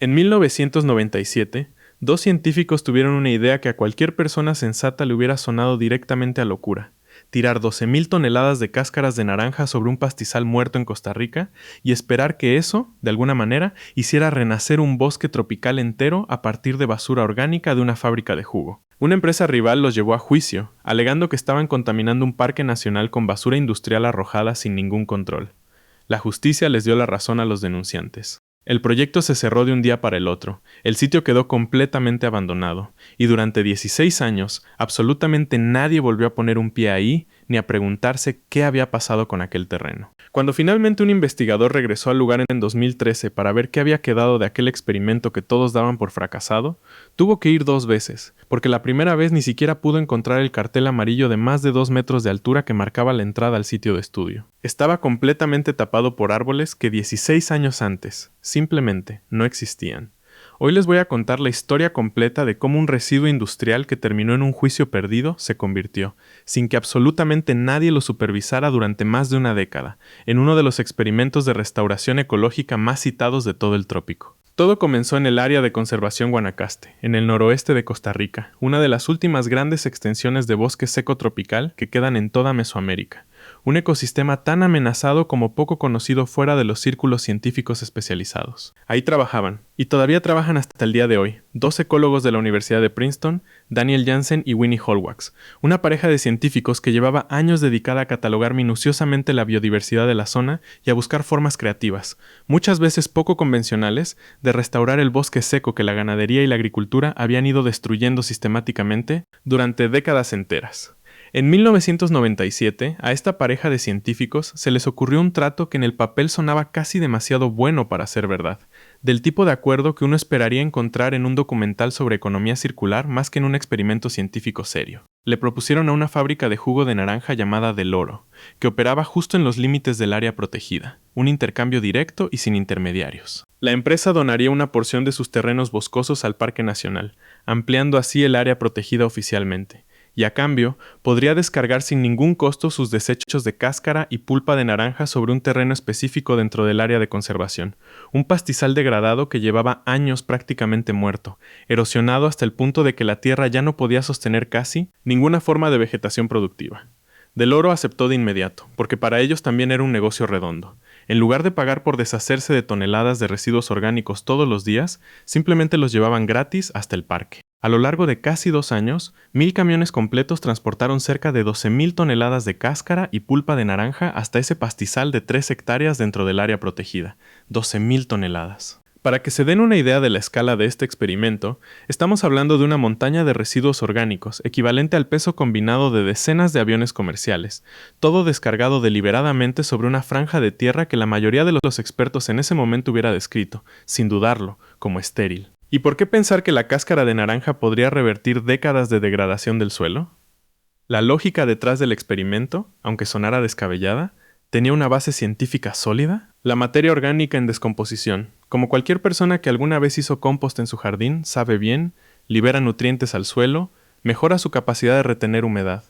En 1997, dos científicos tuvieron una idea que a cualquier persona sensata le hubiera sonado directamente a locura: tirar 12.000 toneladas de cáscaras de naranja sobre un pastizal muerto en Costa Rica y esperar que eso, de alguna manera, hiciera renacer un bosque tropical entero a partir de basura orgánica de una fábrica de jugo. Una empresa rival los llevó a juicio, alegando que estaban contaminando un parque nacional con basura industrial arrojada sin ningún control. La justicia les dio la razón a los denunciantes. El proyecto se cerró de un día para el otro, el sitio quedó completamente abandonado, y durante 16 años absolutamente nadie volvió a poner un pie ahí ni a preguntarse qué había pasado con aquel terreno. Cuando finalmente un investigador regresó al lugar en 2013 para ver qué había quedado de aquel experimento que todos daban por fracasado, tuvo que ir 2 veces, porque la primera vez ni siquiera pudo encontrar el cartel amarillo de más de 2 metros de altura que marcaba la entrada al sitio de estudio. Estaba completamente tapado por árboles que 16 años antes simplemente no existían. Hoy les voy a contar la historia completa de cómo un residuo industrial que terminó en un juicio perdido se convirtió, sin que absolutamente nadie lo supervisara durante más de una década, en uno de los experimentos de restauración ecológica más citados de todo el trópico. Todo comenzó en el área de conservación Guanacaste, en el noroeste de Costa Rica, una de las últimas grandes extensiones de bosque seco tropical que quedan en toda Mesoamérica. Un ecosistema tan amenazado como poco conocido fuera de los círculos científicos especializados. Ahí trabajaban, y todavía trabajan hasta el día de hoy, 2 ecólogos de la Universidad de Princeton, Daniel Jansen y Winnie Holwax, una pareja de científicos que llevaba años dedicada a catalogar minuciosamente la biodiversidad de la zona y a buscar formas creativas, muchas veces poco convencionales, de restaurar el bosque seco que la ganadería y la agricultura habían ido destruyendo sistemáticamente durante décadas enteras. En 1997, a esta pareja de científicos se les ocurrió un trato que en el papel sonaba casi demasiado bueno para ser verdad, del tipo de acuerdo que uno esperaría encontrar en un documental sobre economía circular más que en un experimento científico serio. Le propusieron a una fábrica de jugo de naranja llamada Del Oro, que operaba justo en los límites del área protegida, un intercambio directo y sin intermediarios. La empresa donaría una porción de sus terrenos boscosos al Parque Nacional, ampliando así el área protegida oficialmente, y a cambio podría descargar sin ningún costo sus desechos de cáscara y pulpa de naranja sobre un terreno específico dentro del área de conservación, un pastizal degradado que llevaba años prácticamente muerto, erosionado hasta el punto de que la tierra ya no podía sostener casi ninguna forma de vegetación productiva. Del Oro aceptó de inmediato, porque para ellos también era un negocio redondo. En lugar de pagar por deshacerse de toneladas de residuos orgánicos todos los días, simplemente los llevaban gratis hasta el parque. A lo largo de casi 2 años, 1,000 camiones completos transportaron cerca de 12.000 toneladas de cáscara y pulpa de naranja hasta ese pastizal de 3 hectáreas dentro del área protegida. 12.000 toneladas. Para que se den una idea de la escala de este experimento, estamos hablando de una montaña de residuos orgánicos, equivalente al peso combinado de decenas de aviones comerciales, todo descargado deliberadamente sobre una franja de tierra que la mayoría de los expertos en ese momento hubiera descrito, sin dudarlo, como estéril. ¿Y por qué pensar que la cáscara de naranja podría revertir décadas de degradación del suelo? La lógica detrás del experimento, aunque sonara descabellada, ¿tenía una base científica sólida? La materia orgánica en descomposición, como cualquier persona que alguna vez hizo compost en su jardín, sabe bien, libera nutrientes al suelo, mejora su capacidad de retener humedad,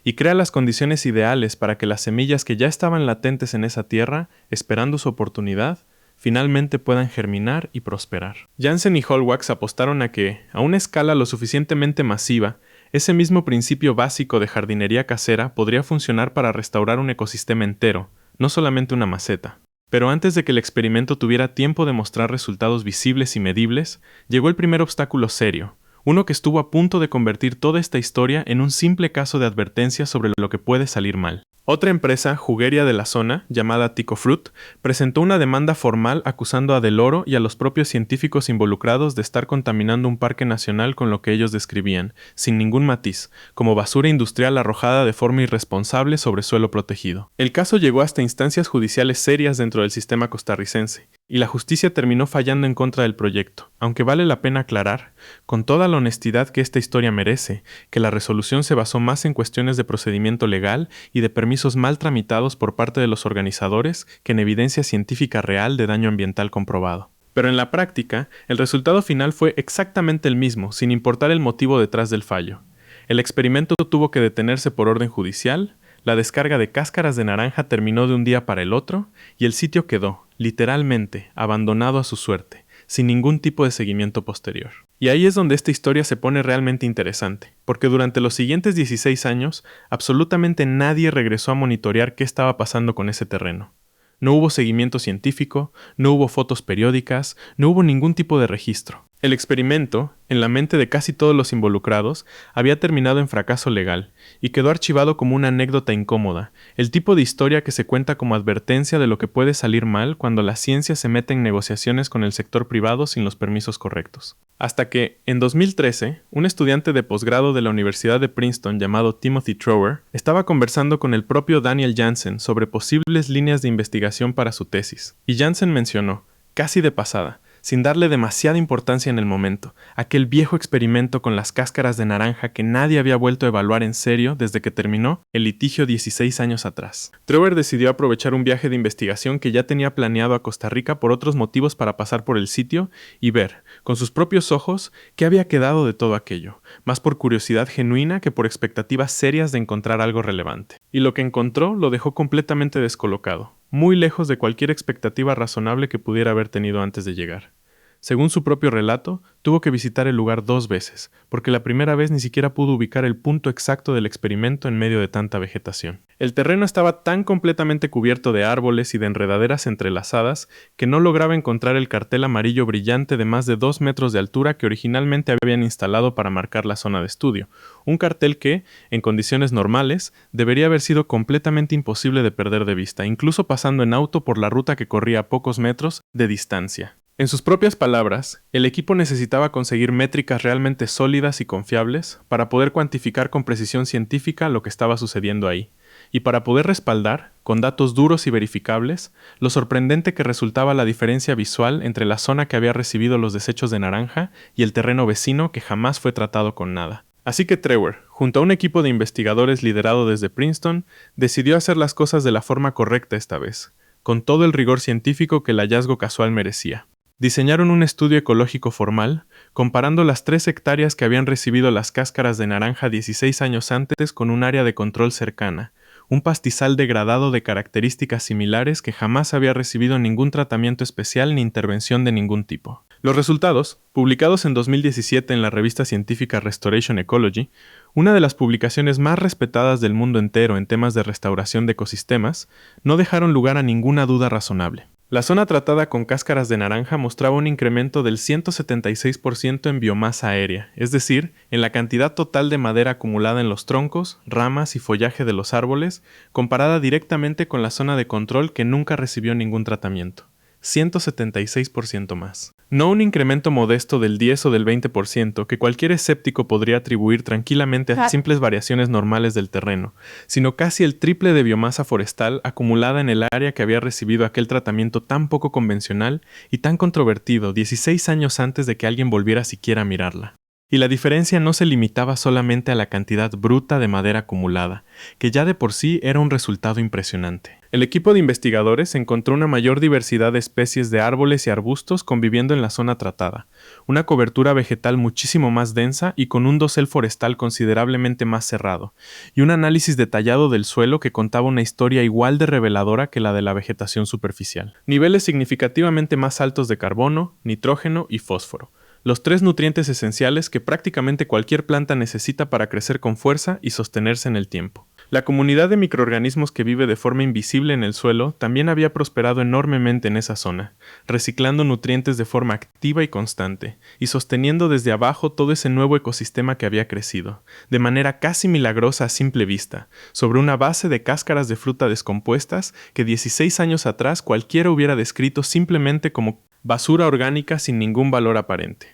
y crea las condiciones ideales para que las semillas que ya estaban latentes en esa tierra, esperando su oportunidad, finalmente puedan germinar y prosperar. Jansen y Holwax apostaron a que, a una escala lo suficientemente masiva, ese mismo principio básico de jardinería casera podría funcionar para restaurar un ecosistema entero, no solamente una maceta. Pero antes de que el experimento tuviera tiempo de mostrar resultados visibles y medibles, llegó el primer obstáculo serio, uno que estuvo a punto de convertir toda esta historia en un simple caso de advertencia sobre lo que puede salir mal. Otra empresa, jugueria de la zona, llamada Ticofruit, presentó una demanda formal acusando a Del Oro y a los propios científicos involucrados de estar contaminando un parque nacional con lo que ellos describían, sin ningún matiz, como basura industrial arrojada de forma irresponsable sobre suelo protegido. El caso llegó hasta instancias judiciales serias dentro del sistema costarricense, y la justicia terminó fallando en contra del proyecto, aunque vale la pena aclarar, con toda la honestidad que esta historia merece, que la resolución se basó más en cuestiones de procedimiento legal y de permisos mal tramitados por parte de los organizadores que en evidencia científica real de daño ambiental comprobado. Pero en la práctica, el resultado final fue exactamente el mismo, sin importar el motivo detrás del fallo. El experimento tuvo que detenerse por orden judicial, la descarga de cáscaras de naranja terminó de un día para el otro, y el sitio quedó, literalmente, abandonado a su suerte, sin ningún tipo de seguimiento posterior. Y ahí es donde esta historia se pone realmente interesante, porque durante los siguientes 16 años, absolutamente nadie regresó a monitorear qué estaba pasando con ese terreno. No hubo seguimiento científico, no hubo fotos periódicas, no hubo ningún tipo de registro. El experimento, en la mente de casi todos los involucrados, había terminado en fracaso legal y quedó archivado como una anécdota incómoda, el tipo de historia que se cuenta como advertencia de lo que puede salir mal cuando la ciencia se mete en negociaciones con el sector privado sin los permisos correctos. Hasta que, en 2013, un estudiante de posgrado de la Universidad de Princeton llamado Timothy Trower estaba conversando con el propio Daniel Jansen sobre posibles líneas de investigación para su tesis, y Jansen mencionó, casi de pasada, sin darle demasiada importancia en el momento, aquel viejo experimento con las cáscaras de naranja que nadie había vuelto a evaluar en serio desde que terminó el litigio 16 años atrás. Trower decidió aprovechar un viaje de investigación que ya tenía planeado a Costa Rica por otros motivos para pasar por el sitio y ver, con sus propios ojos, qué había quedado de todo aquello, más por curiosidad genuina que por expectativas serias de encontrar algo relevante. Y lo que encontró lo dejó completamente descolocado, muy lejos de cualquier expectativa razonable que pudiera haber tenido antes de llegar. Según su propio relato, tuvo que visitar el lugar 2 veces, porque la primera vez ni siquiera pudo ubicar el punto exacto del experimento en medio de tanta vegetación. El terreno estaba tan completamente cubierto de árboles y de enredaderas entrelazadas que no lograba encontrar el cartel amarillo brillante de más de 2 metros de altura que originalmente habían instalado para marcar la zona de estudio, un cartel que, en condiciones normales, debería haber sido completamente imposible de perder de vista, incluso pasando en auto por la ruta que corría a pocos metros de distancia. En sus propias palabras, el equipo necesitaba conseguir métricas realmente sólidas y confiables para poder cuantificar con precisión científica lo que estaba sucediendo ahí, y para poder respaldar, con datos duros y verificables, lo sorprendente que resultaba la diferencia visual entre la zona que había recibido los desechos de naranja y el terreno vecino que jamás fue tratado con nada. Así que Trower, junto a un equipo de investigadores liderado desde Princeton, decidió hacer las cosas de la forma correcta esta vez, con todo el rigor científico que el hallazgo casual merecía. Diseñaron un estudio ecológico formal, comparando las 3 hectáreas que habían recibido las cáscaras de naranja 16 años antes con un área de control cercana, un pastizal degradado de características similares que jamás había recibido ningún tratamiento especial ni intervención de ningún tipo. Los resultados, publicados en 2017 en la revista científica Restoration Ecology, una de las publicaciones más respetadas del mundo entero en temas de restauración de ecosistemas, no dejaron lugar a ninguna duda razonable. La zona tratada con cáscaras de naranja mostraba un incremento del 176% en biomasa aérea, es decir, en la cantidad total de madera acumulada en los troncos, ramas y follaje de los árboles, comparada directamente con la zona de control que nunca recibió ningún tratamiento. 176% más. No un incremento modesto del 10 o del 20% que cualquier escéptico podría atribuir tranquilamente a simples variaciones normales del terreno, sino casi el triple de biomasa forestal acumulada en el área que había recibido aquel tratamiento tan poco convencional y tan controvertido 16 años antes de que alguien volviera siquiera a mirarla. Y la diferencia no se limitaba solamente a la cantidad bruta de madera acumulada, que ya de por sí era un resultado impresionante. El equipo de investigadores encontró una mayor diversidad de especies de árboles y arbustos conviviendo en la zona tratada, una cobertura vegetal muchísimo más densa y con un dosel forestal considerablemente más cerrado, y un análisis detallado del suelo que contaba una historia igual de reveladora que la de la vegetación superficial. Niveles significativamente más altos de carbono, nitrógeno y fósforo, los 3 nutrientes esenciales que prácticamente cualquier planta necesita para crecer con fuerza y sostenerse en el tiempo. La comunidad de microorganismos que vive de forma invisible en el suelo también había prosperado enormemente en esa zona, reciclando nutrientes de forma activa y constante, y sosteniendo desde abajo todo ese nuevo ecosistema que había crecido, de manera casi milagrosa a simple vista, sobre una base de cáscaras de fruta descompuestas que 16 años atrás cualquiera hubiera descrito simplemente como basura orgánica sin ningún valor aparente.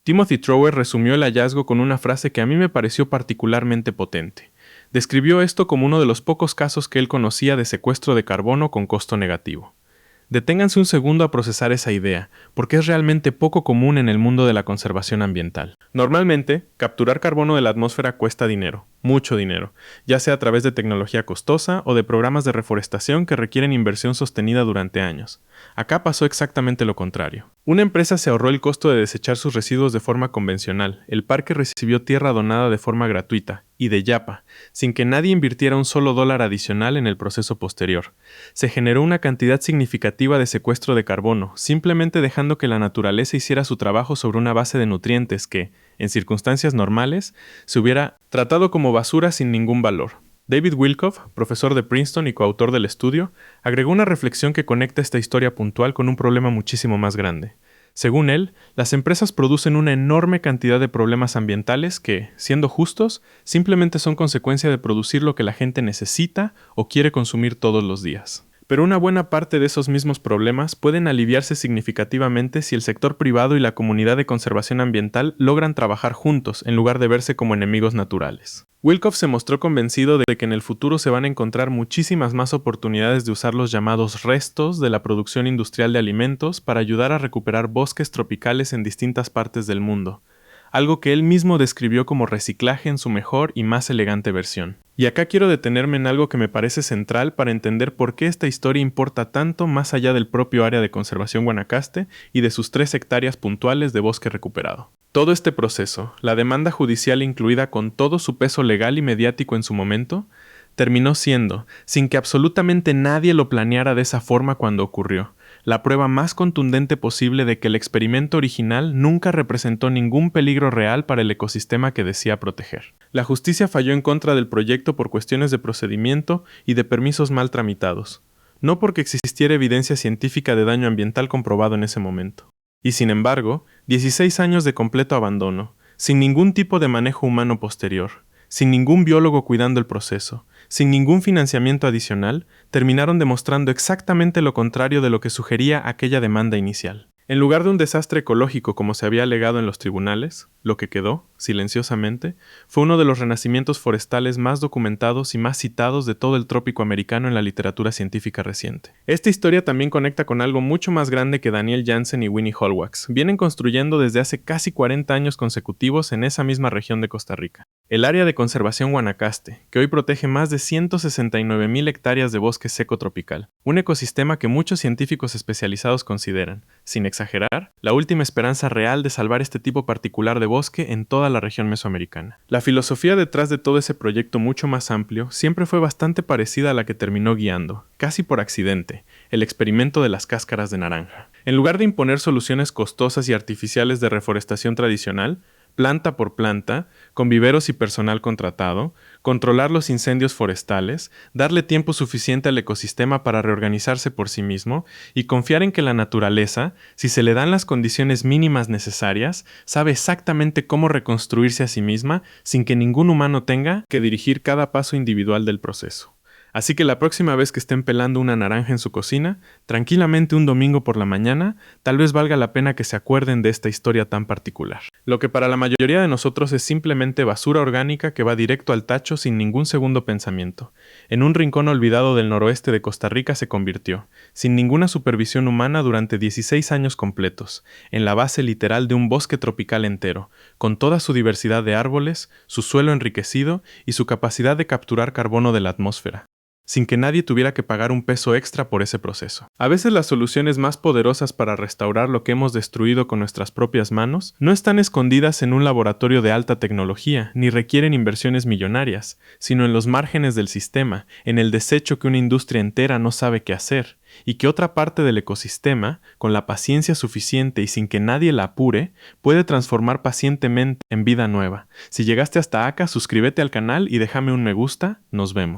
Timothy Trower resumió el hallazgo con una frase que a mí me pareció particularmente potente. Describió esto como uno de los pocos casos que él conocía de secuestro de carbono con costo negativo. Deténganse un segundo a procesar esa idea, porque es realmente poco común en el mundo de la conservación ambiental. Normalmente, capturar carbono de la atmósfera cuesta dinero, mucho dinero, ya sea a través de tecnología costosa o de programas de reforestación que requieren inversión sostenida durante años. Acá pasó exactamente lo contrario. Una empresa se ahorró el costo de desechar sus residuos de forma convencional. El parque recibió tierra donada de forma gratuita y de yapa, sin que nadie invirtiera un solo dólar adicional en el proceso posterior. Se generó una cantidad significativa de secuestro de carbono, simplemente dejando que la naturaleza hiciera su trabajo sobre una base de nutrientes que, en circunstancias normales, se hubiera tratado como basura sin ningún valor. David Wilkoff, profesor de Princeton y coautor del estudio, agregó una reflexión que conecta esta historia puntual con un problema muchísimo más grande. Según él, las empresas producen una enorme cantidad de problemas ambientales que, siendo justos, simplemente son consecuencia de producir lo que la gente necesita o quiere consumir todos los días. Pero una buena parte de esos mismos problemas pueden aliviarse significativamente si el sector privado y la comunidad de conservación ambiental logran trabajar juntos en lugar de verse como enemigos naturales. Wilkoff se mostró convencido de que en el futuro se van a encontrar muchísimas más oportunidades de usar los llamados restos de la producción industrial de alimentos para ayudar a recuperar bosques tropicales en distintas partes del mundo, algo que él mismo describió como reciclaje en su mejor y más elegante versión. Y acá quiero detenerme en algo que me parece central para entender por qué esta historia importa tanto más allá del propio área de conservación Guanacaste y de sus 3 hectáreas puntuales de bosque recuperado. Todo este proceso, la demanda judicial incluida con todo su peso legal y mediático en su momento, terminó siendo, sin que absolutamente nadie lo planeara de esa forma cuando ocurrió, la prueba más contundente posible de que el experimento original nunca representó ningún peligro real para el ecosistema que decía proteger. La justicia falló en contra del proyecto por cuestiones de procedimiento y de permisos mal tramitados, no porque existiera evidencia científica de daño ambiental comprobado en ese momento. Y sin embargo, 16 años de completo abandono, sin ningún tipo de manejo humano posterior, sin ningún biólogo cuidando el proceso, sin ningún financiamiento adicional, terminaron demostrando exactamente lo contrario de lo que sugería aquella demanda inicial. En lugar de un desastre ecológico como se había alegado en los tribunales, lo que quedó, silenciosamente, fue uno de los renacimientos forestales más documentados y más citados de todo el trópico americano en la literatura científica reciente. Esta historia también conecta con algo mucho más grande que Daniel Jansen y Winnie Holwax vienen construyendo desde hace casi 40 años consecutivos en esa misma región de Costa Rica. El área de conservación Guanacaste, que hoy protege más de 169,000 hectáreas de bosque seco tropical, un ecosistema que muchos científicos especializados consideran, sin exagerar, la última esperanza real de salvar este tipo particular de bosque en toda la región mesoamericana. La filosofía detrás de todo ese proyecto mucho más amplio siempre fue bastante parecida a la que terminó guiando, casi por accidente, el experimento de las cáscaras de naranja. En lugar de imponer soluciones costosas y artificiales de reforestación tradicional, planta por planta, con viveros y personal contratado, controlar los incendios forestales, darle tiempo suficiente al ecosistema para reorganizarse por sí mismo y confiar en que la naturaleza, si se le dan las condiciones mínimas necesarias, sabe exactamente cómo reconstruirse a sí misma sin que ningún humano tenga que dirigir cada paso individual del proceso. Así que la próxima vez que estén pelando una naranja en su cocina, tranquilamente un domingo por la mañana, tal vez valga la pena que se acuerden de esta historia tan particular. Lo que para la mayoría de nosotros es simplemente basura orgánica que va directo al tacho sin ningún segundo pensamiento. En un rincón olvidado del noroeste de Costa Rica se convirtió, sin ninguna supervisión humana durante 16 años completos, en la base literal de un bosque tropical entero, con toda su diversidad de árboles, su suelo enriquecido y su capacidad de capturar carbono de la atmósfera, sin que nadie tuviera que pagar un peso extra por ese proceso. A veces las soluciones más poderosas para restaurar lo que hemos destruido con nuestras propias manos no están escondidas en un laboratorio de alta tecnología, ni requieren inversiones millonarias, sino en los márgenes del sistema, en el desecho que una industria entera no sabe qué hacer, y que otra parte del ecosistema, con la paciencia suficiente y sin que nadie la apure, puede transformar pacientemente en vida nueva. Si llegaste hasta acá, suscríbete al canal y déjame un me gusta. Nos vemos.